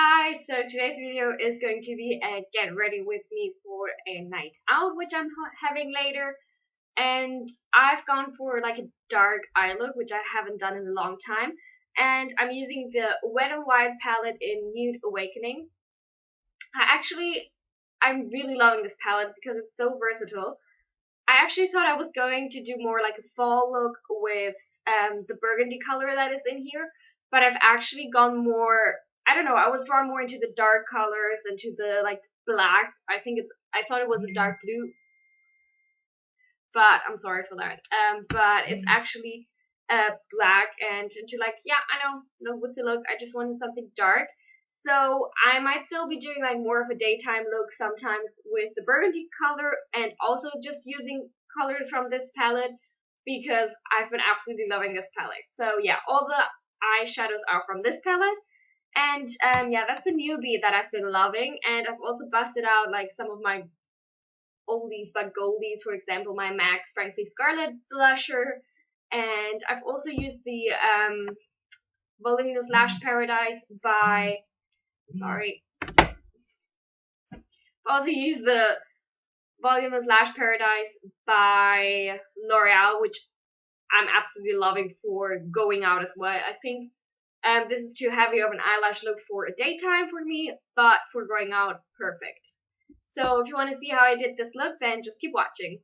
guys, so today's video is going to be a get ready with me for a night out, which I'm having later. And I've gone for like a dark eye look, which I haven't done in a long time. And I'm using the Wet n Wild palette in Nude Awakening. I'm really loving this palette because it's so versatile. I actually thought I was going to do more like a fall look with the burgundy color that is in here, but I've actually gone more, I don't know, I was drawn more into the dark colors, into the like black. I thought it was a dark blue, but I'm sorry for that. But it's actually black, and into like, yeah, I know, with the look, I just wanted something dark. So I might still be doing like more of a daytime look sometimes with the burgundy color, and also just using colors from this palette because I've been absolutely loving this palette. So yeah, all the eyeshadows are from this palette. And yeah, that's a newbie that I've been loving. And I've also busted out like some of my oldies but goldies, for example, my MAC Frankly Scarlet blusher. And I've also used the Voluminous Lash Paradise by, sorry. I've also used the Voluminous Lash Paradise by L'Oréal, which I'm absolutely loving for going out as well. I think this is too heavy of an eyelash look for a daytime for me, but for going out, perfect. So if you want to see how I did this look, then just keep watching.